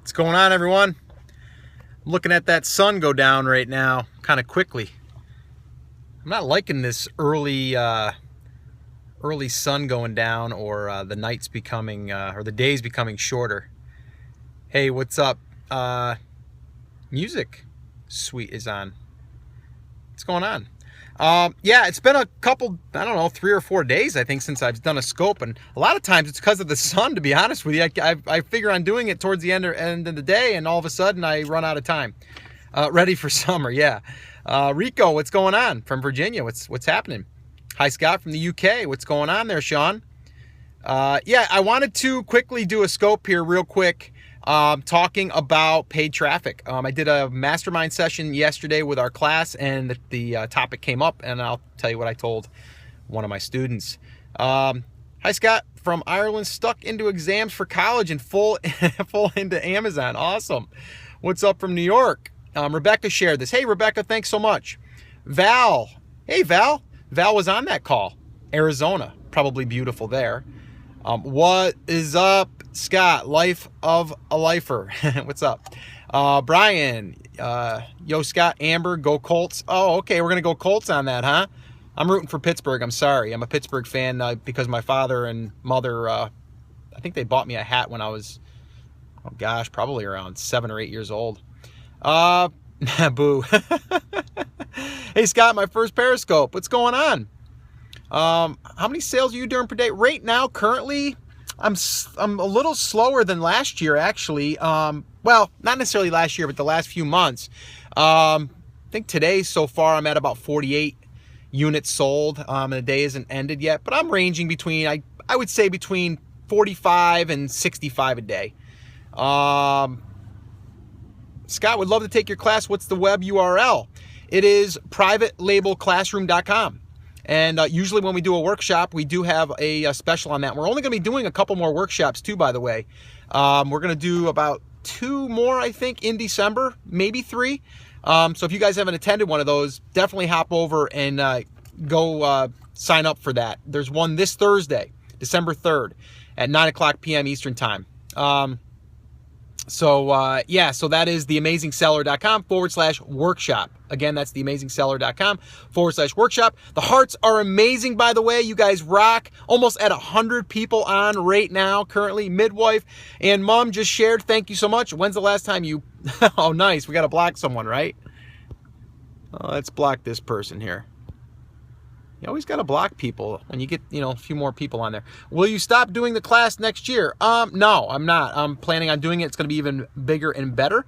What's going on, everyone? I'm looking at that sun go down right now kind of quickly. I'm not liking this early sun going down, or the nights becoming or the days becoming shorter. Hey, what's up? Music suite is on. What's going on? Yeah, it's been a couple, I don't know, 3 or 4 days, I think, since I've done a scope. And a lot of times it's because of the sun, to be honest with you. I figure on doing it towards the end of the day, and all of a sudden I run out of time. Ready for summer, yeah. Rico, what's going on from Virginia? What's happening? Hi, Scott from the UK. What's going on there, Sean? Yeah, I wanted to quickly do a scope here real quick. Talking about paid traffic. I did a mastermind session yesterday with our class, and the topic came up, and I'll tell you what I told one of my students. Hi, Scott from Ireland, stuck into exams for college and full into Amazon. Awesome. What's up from New York? Rebecca shared this. Hey, Rebecca, thanks so much. Val. Hey, Val. Val was on that call. Arizona. Probably beautiful there. What is up, Scott? Life of a lifer. What's up? Brian. Yo, Scott. Amber. Go Colts. Oh, okay. We're going to go Colts on that, huh? I'm rooting for Pittsburgh. I'm sorry. I'm a Pittsburgh fan because my father and mother, I think they bought me a hat when I was, oh gosh, probably around 7 or 8 years old. Boo. Hey, Scott, my first Periscope. What's going on? How many sales are you doing per day? Right now, currently, I'm a little slower than last year, actually. Well, not necessarily last year, but the last few months. I think today, so far, I'm at about 48 units sold. And the day isn't ended yet, but I'm ranging between, I would say between 45 and 65 a day. Scott, would love to take your class. What's the web URL? It is privatelabelclassroom.com. And usually when we do a workshop, we do have a special on that. We're only going to be doing a couple more workshops too, by the way. We're going to do about 2 more, I think, in December, maybe 3. So if you guys haven't attended one of those, definitely hop over and go sign up for that. There's one this Thursday, December 3rd at 9:00 p.m. Eastern Time. So that is theamazingseller.com/workshop. Again, that's theamazingseller.com/workshop. The hearts are amazing, by the way. You guys rock. Almost at 100 people on right now, currently. Midwife and Mom just shared. Thank you so much. When's the last time you... Oh, nice. We got to block someone, right? Let's block this person here. You always got to block people when you get, a few more people on there. Will you stop doing the class next year? No, I'm not. I'm planning on doing it. It's going to be even bigger and better.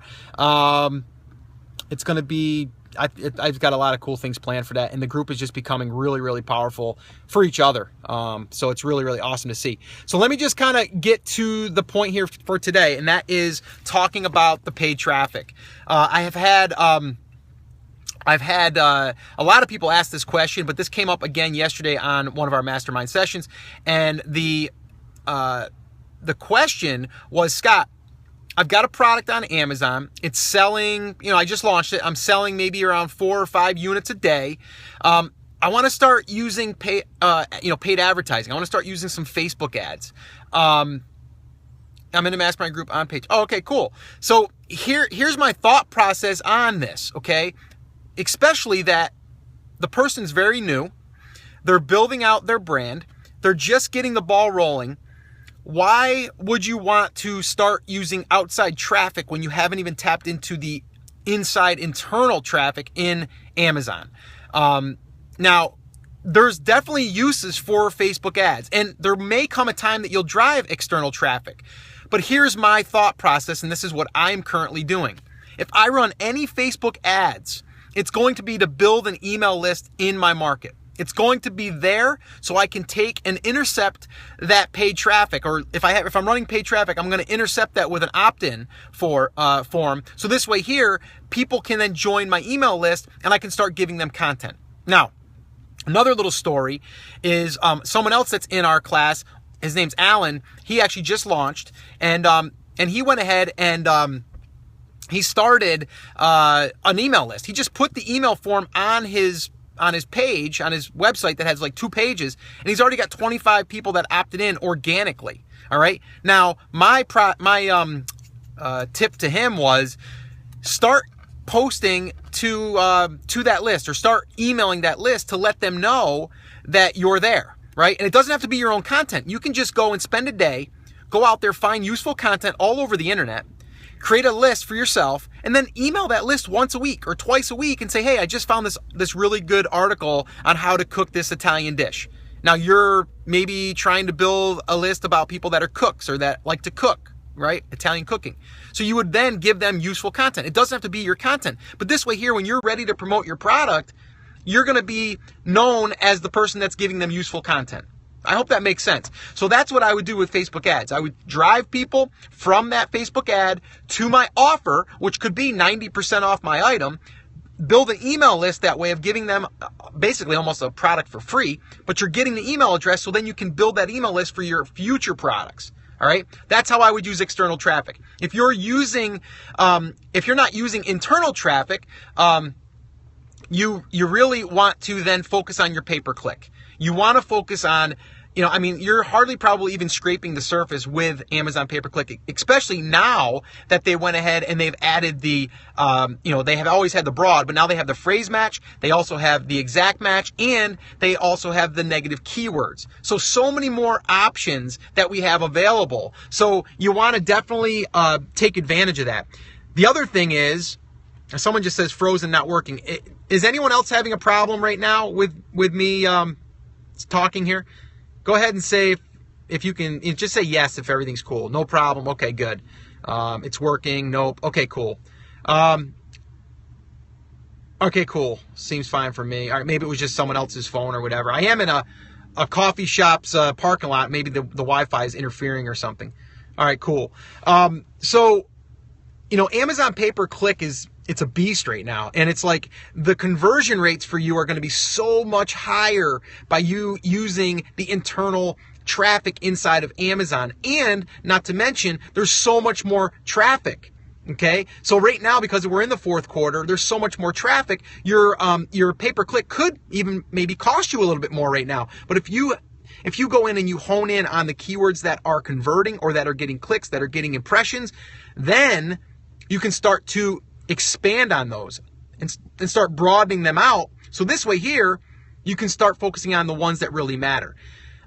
It's going to be, I've got a lot of cool things planned for that. And the group is just becoming really, really powerful for each other. So it's really, really awesome to see. So let me just kind of get to the point here for today. And that is talking about the paid traffic. I've had a lot of people ask this question, but this came up again yesterday on one of our mastermind sessions. And the question was, Scott, I've got a product on Amazon. It's selling, I just launched it. I'm selling maybe around 4 or 5 units a day. I want to start using paid advertising. I want to start using some Facebook ads. I'm in a mastermind group on page. Oh, okay, cool. So here's my thought process on this, okay? Especially that the person's very new. They're building out their brand. They're just getting the ball rolling. Why would you want to start using outside traffic when you haven't even tapped into the inside internal traffic in Amazon? Now, there's definitely uses for Facebook ads, and there may come a time that you'll drive external traffic. But here's my thought process, and this is what I'm currently doing. If I run any Facebook ads, it's going to be to build an email list in my market. It's going to be there so I can take and intercept that paid traffic. Or if I'm running paid traffic, I'm going to intercept that with an opt-in form. So this way here, people can then join my email list and I can start giving them content. Now, another little story is someone else that's in our class. His name's Alan. He actually just launched, and he went ahead and he started an email list. He just put the email form on his page, on his website that has like 2 pages, and he's already got 25 people that opted in organically. All right. Now, my tip to him was start posting to that list, or start emailing that list to let them know that you're there, right? And it doesn't have to be your own content. You can just go and spend a day, go out there, find useful content all over the internet, create a list for yourself, and then email that list once a week or twice a week and say, hey, I just found this really good article on how to cook this Italian dish. Now you're maybe trying to build a list about people that are cooks or that like to cook, right? Italian cooking. So you would then give them useful content. It doesn't have to be your content. But this way here, when you're ready to promote your product, you're going to be known as the person that's giving them useful content. I hope that makes sense. So that's what I would do with Facebook ads. I would drive people from that Facebook ad to my offer, which could be 90% off my item, build an email list that way of giving them basically almost a product for free, but you're getting the email address so then you can build that email list for your future products. All right. That's how I would use external traffic. If you're not using internal traffic, you really want to then focus on your pay-per-click. You want to focus on, you're hardly probably even scraping the surface with Amazon pay-per-click, especially now that they went ahead and they've added the, they have always had the broad, but now they have the phrase match. They also have the exact match, and they also have the negative keywords. So many more options that we have available. So you want to definitely take advantage of that. The other thing is, someone just says frozen, not working. Is anyone else having a problem right now with me talking here? Go ahead and say if you can. Just say yes if everything's cool. No problem. Okay, good. It's working. Nope. Okay, cool. Okay, cool. Seems fine for me. All right, maybe it was just someone else's phone or whatever. I am in a coffee shop's parking lot. Maybe the Wi-Fi is interfering or something. All right, cool. So Amazon pay-per-click it's a beast right now. And it's like the conversion rates for you are going to be so much higher by you using the internal traffic inside of Amazon. And not to mention, there's so much more traffic. Okay. So right now, because we're in the fourth quarter, there's so much more traffic. Your pay-per-click could even maybe cost you a little bit more right now. But if you go in and you hone in on the keywords that are converting or that are getting clicks, that are getting impressions, then you can start to expand on those and start broadening them out. So this way here, you can start focusing on the ones that really matter.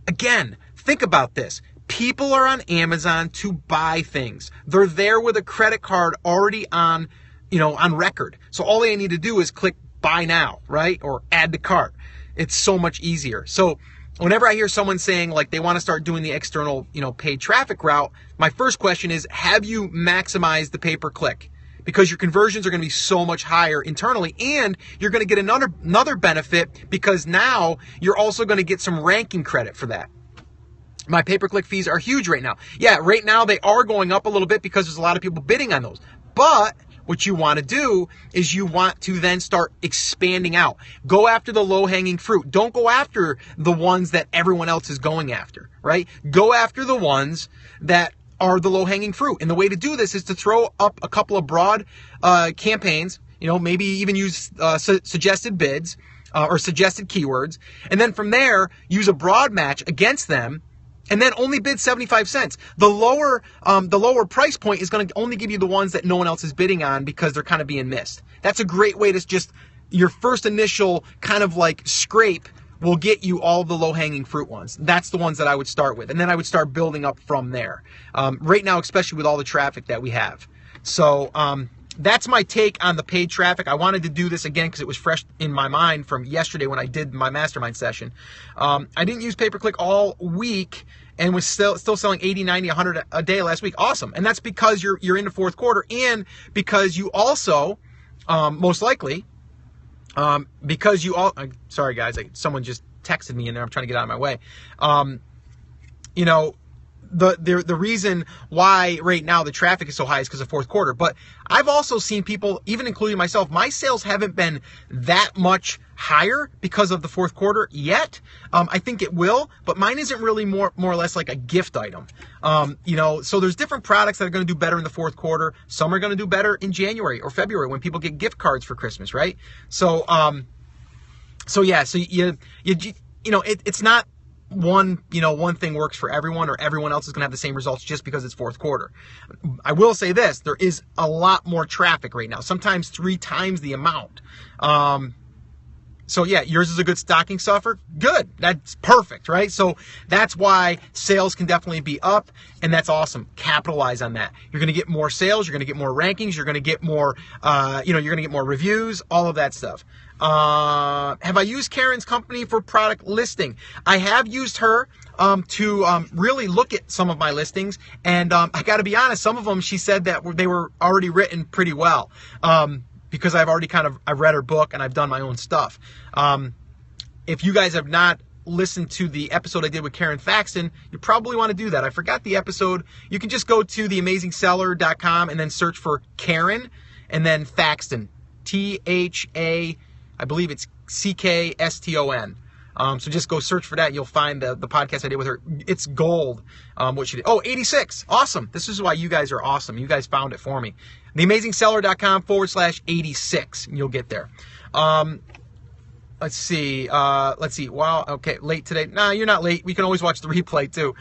Again, think about this. People are on Amazon to buy things. They're there with a credit card already on record. So all they need to do is click buy now, right? Or add to cart. It's so much easier. So whenever I hear someone saying like they want to start doing the external, paid traffic route, my first question is, have you maximized the pay-per-click? Because your conversions are going to be so much higher internally, and you're going to get another benefit because now you're also going to get some ranking credit for that. My pay-per-click fees are huge right now. Yeah, right now they are going up a little bit because there's a lot of people bidding on those. But what you want to do is you want to then start expanding out. Go after the low-hanging fruit. Don't go after the ones that everyone else is going after, right? Go after the ones that are the low-hanging fruit. And the way to do this is to throw up a couple of broad campaigns, maybe even use suggested bids or suggested keywords. And then from there, use a broad match against them and then only bid 75 cents. The lower price point is going to only give you the ones that no one else is bidding on because they're kind of being missed. That's a great way to just, your first initial kind of like scrape will get you all the low-hanging fruit ones. That's the ones that I would start with. And then I would start building up from there. Right now, especially with all the traffic that we have. So that's my take on the paid traffic. I wanted to do this again because it was fresh in my mind from yesterday when I did my mastermind session. I didn't use pay-per-click all week and was still selling 80, 90, 100 a day last week. Awesome. And that's because you're in the fourth quarter, and because you also, most likely, because you all, sorry guys, someone just texted me in there. I'm trying to get out of my way. The reason why right now the traffic is so high is because of fourth quarter. But I've also seen people, even including myself, my sales haven't been that much higher because of the fourth quarter yet. I think it will, but mine isn't really more or less like a gift item. So there's different products that are going to do better in the fourth quarter. Some are going to do better in January or February when people get gift cards for Christmas, right? It's not one thing works for everyone, or everyone else is going to have the same results just because it's fourth quarter. I will say this, there is a lot more traffic right now, sometimes 3 times the amount. So yeah, yours is a good stocking stuffer. Good. That's perfect, right? So that's why sales can definitely be up, and that's awesome. Capitalize on that. You're going to get more sales. You're going to get more rankings. You're going to get more, you're going to get more reviews, all of that stuff. Have I used Karen's company for product listing? I have used her to really look at some of my listings, and I got to be honest, some of them she said that they were already written pretty well. Because I've already I've read her book and I've done my own stuff. If you guys have not listened to the episode I did with Karen Thaxton, you probably want to do that. I forgot the episode. You can just go to theamazingseller.com and then search for Karen and then Thaxton. T-H-A, I believe it's C-K-S-T-O-N. So just go search for that. You'll find the podcast I did with her. It's gold, what she did. Oh, 86. Awesome. This is why you guys are awesome. You guys found it for me. theamazingseller.com/86. And you'll get there. Let's see. Wow. Okay. Late today. Nah, you're not late. We can always watch the replay too.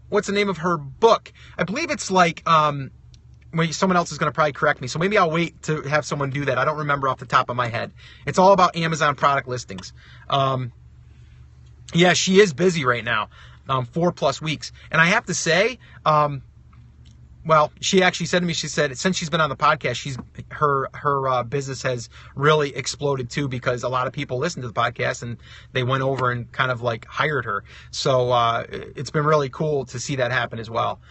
What's the name of her book? I believe it's like, someone else is going to probably correct me. So maybe I'll wait to have someone do that. I don't remember off the top of my head. It's all about Amazon product listings. Yeah, she is busy right now, 4+ weeks. And I have to say, well, she actually said to me, she said, since she's been on the podcast, her business has really exploded too, because a lot of people listen to the podcast and they went over and kind of like hired her. So it's been really cool to see that happen as well.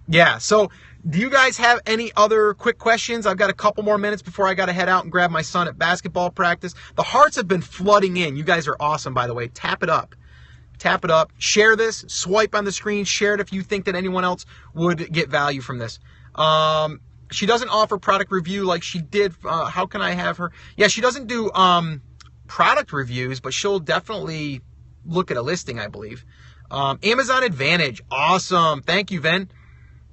Yeah, so do you guys have any other quick questions? I've got a couple more minutes before I got to head out and grab my son at basketball practice. The hearts have been flooding in. You guys are awesome, by the way. Tap it up. Tap it up. Share this. Swipe on the screen. Share it if you think that anyone else would get value from this. She doesn't offer product review like she did. How can I have her? Yeah, she doesn't do product reviews, but she'll definitely look at a listing, I believe. Amazon Advantage. Awesome. Thank you, Ven.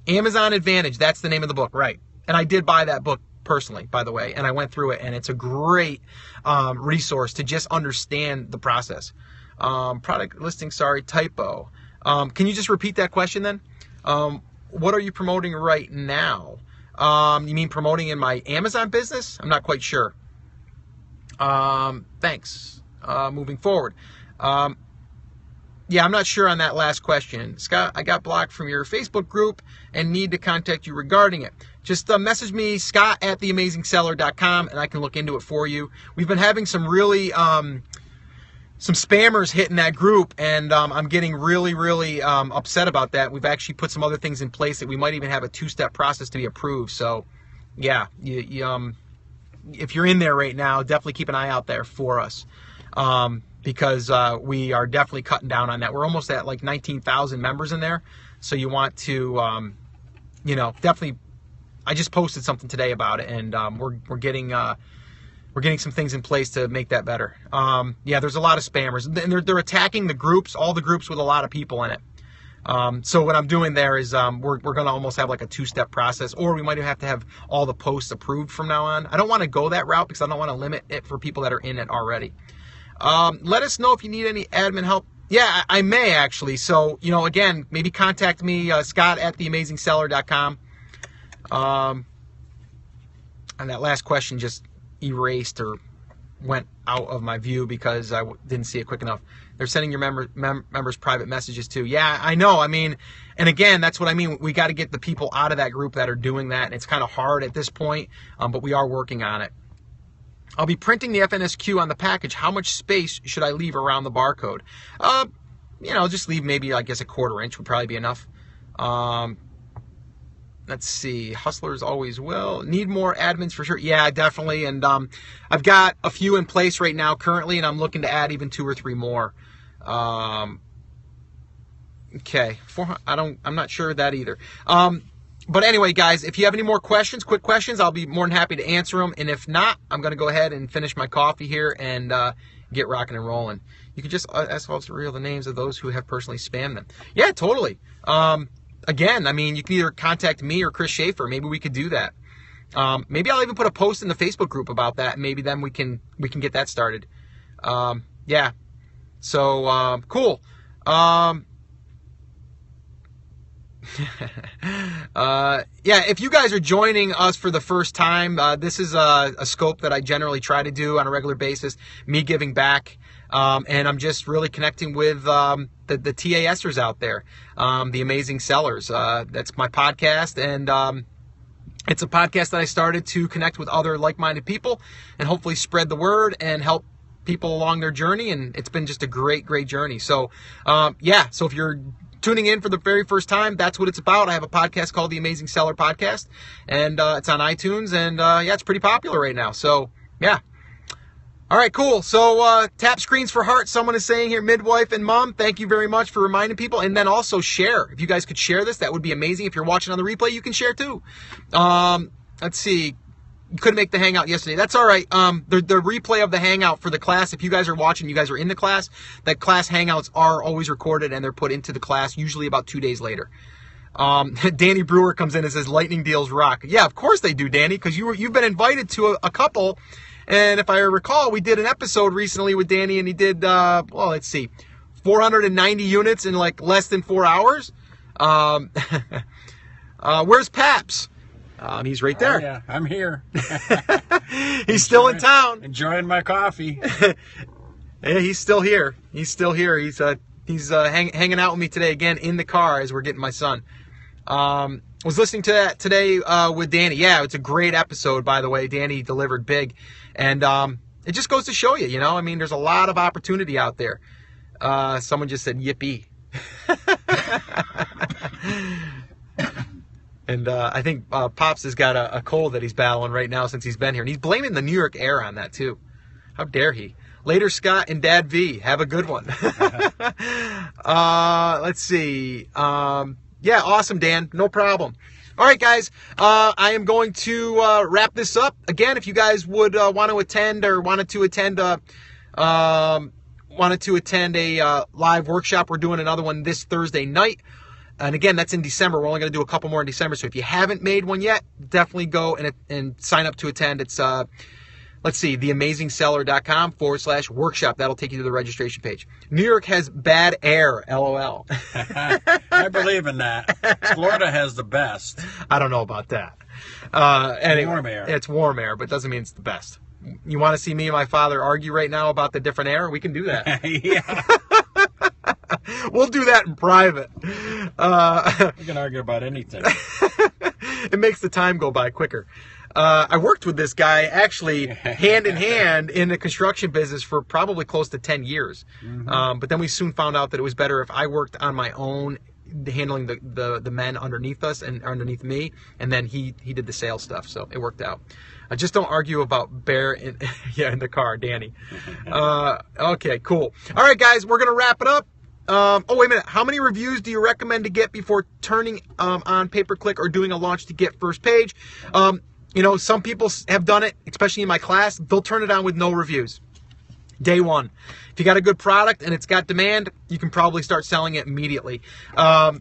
Amazon Advantage, that's the name of the book, right? And I did buy that book personally, by the way, and I went through it, and it's a great resource to just understand the process. Product listing, sorry, typo. Can you just repeat that question then? What are you promoting right now? You mean promoting in my Amazon business? I'm not quite sure. Thanks. Moving forward. Yeah, I'm not sure on that last question. Scott, I got blocked from your Facebook group and need to contact you regarding it. Just message me, scott@theamazingseller.com, and I can look into it for you. We've been having some really, some spammers hitting that group, and I'm getting really upset about that. We've actually put some other things in place that we might even have a 2-step process to be approved. So, yeah, if you're in there right now, definitely keep an eye out there for us. Because we are definitely cutting down on that. We're almost at like 19,000 members in there. So you want to, definitely. I just posted something today about it, and we're getting some things in place to make that better. Yeah, there's a lot of spammers, and they're attacking the groups, all the groups with a lot of people in it. So what I'm doing there is we're going to almost have like a 2-step process, or we might have to have all the posts approved from now on. I don't want to go that route because I don't want to limit it for people that are in it already. Let us know if you need any admin help. Yeah, I may actually. So, again, maybe contact me, scott@theamazingseller.com. And that last question just erased or went out of my view because I didn't see it quick enough. They're sending your members private messages too. Yeah, I know. I mean, and again, that's what I mean. We got to get the people out of that group that are doing that. And it's kind of hard at this point, but we are working on it. I'll be printing the FNSQ on the package. How much space should I leave around the barcode? Just leave maybe, I guess, a 1/4 inch would probably be enough. Let's see. Hustlers always will. Need more admins for sure. Yeah, definitely. And I've got a few in place right now currently, and I'm looking to add even 2 or 3 more. Okay. I'm not sure of that either. But anyway, guys, if you have any more questions, quick questions, I'll be more than happy to answer them. And if not, I'm going to go ahead and finish my coffee here and get rocking and rolling. You can just ask folks to reveal the names of those who have personally spammed them. Yeah, totally. Again, I mean, you can either contact me or Chris Schaefer. Maybe we could do that. Maybe I'll even put a post in the Facebook group about that. And maybe then we can get that started. Yeah. So cool. Yeah, if you guys are joining us for the first time, this is a scope that I generally try to do on a regular basis, me giving back. And I'm just really connecting with the TASers out there, the amazing sellers. That's my podcast, and it's a podcast that I started to connect with other like-minded people and hopefully spread the word and help people along their journey. And it's been just a great, great journey. So, yeah, so if you're tuning in for the very first time, that's what it's about. I have a podcast called The Amazing Seller Podcast, and it's on iTunes, and yeah, it's pretty popular right now. So, yeah. All right, cool. So tap screens for hearts. Someone is saying here, midwife and mom, thank you very much for reminding people. And then also share. If you guys could share this, that would be amazing. If you're watching on the replay, you can share too. Let's see. You couldn't make the hangout yesterday. That's all right. The replay of the hangout for the class, if you guys are watching, you guys are in the class, that class hangouts are always recorded and they're put into the class usually about 2 days later. Danny Brewer comes in and says, lightning deals rock. Yeah, of course they do, Danny, because you've been invited to a couple. And if I recall, we did an episode recently with Danny, and he did, well, let's see, 490 units in like less than 4 hours. Where's Paps? He's right there. Oh, yeah, I'm here. He's still in town. Enjoying my coffee. Yeah, he's still here. He's still here. He's hanging out with me today again in the car as we're getting my son. Was listening to that today with Danny. Yeah, it's a great episode, by the way. Danny delivered big. And it just goes to show you, you know, I mean, there's a lot of opportunity out there. Someone just said, yippee. And I think Pops has got a cold that he's battling right now since he's been here. And he's blaming the New York air on that, too. How dare he? Later, Scott and Dad V. Have a good one. Let's see. Yeah, awesome, Dan. No problem. All right, guys. I am going to wrap this up. Again, if you guys would want to attend or wanted to attend a live workshop, we're doing another one this Thursday night. And again, that's in December. We're only going to do a couple more in December. So if you haven't made one yet, definitely go and sign up to attend. It's let's see, theamazingseller.com/workshop. That'll take you to the registration page. New York has bad air, LOL. I believe in that. Florida has the best. I don't know about that. Anyway, warm air. It's warm air, but it doesn't mean it's the best. You want to see me and my father argue right now about the different air? We can do that. Yeah. We'll do that in private. We can argue about anything. It makes the time go by quicker. I worked with this guy actually hand in hand in the construction business for probably close to 10 years. Mm-hmm. But then we soon found out that it was better if I worked on my own, handling the men underneath us and underneath me, and then he did the sales stuff. So it worked out. Just don't argue about bear in the car, Danny. Okay, cool. All right, guys, we're going to wrap it up. Oh, wait a minute. How many reviews do you recommend to get before turning on pay-per-click or doing a launch to get first page? You know, some people have done it, especially in my class. They'll turn it on with no reviews. Day one. If you got a good product and it's got demand, you can probably start selling it immediately.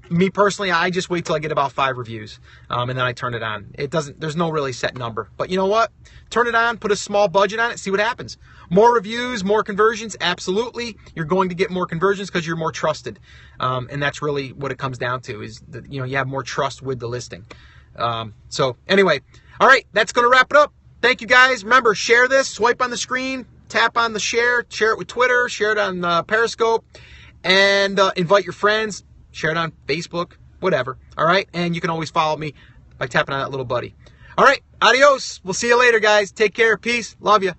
Me personally, I just wait till I get about 5 reviews, and then I turn it on. There's no really set number. But you know what? Turn it on, put a small budget on it, see what happens. More reviews, more conversions, absolutely. You're going to get more conversions because you're more trusted. And that's really what it comes down to, is that, you know, you have more trust with the listing. So anyway, all right, that's going to wrap it up. Thank you, guys. Remember, share this, swipe on the screen, tap on the share it with Twitter, share it on Periscope, and invite your friends, share it on Facebook, whatever. All right, and you can always follow me by tapping on that little buddy. All right, adios. We'll see you later, guys. Take care. Peace. Love you.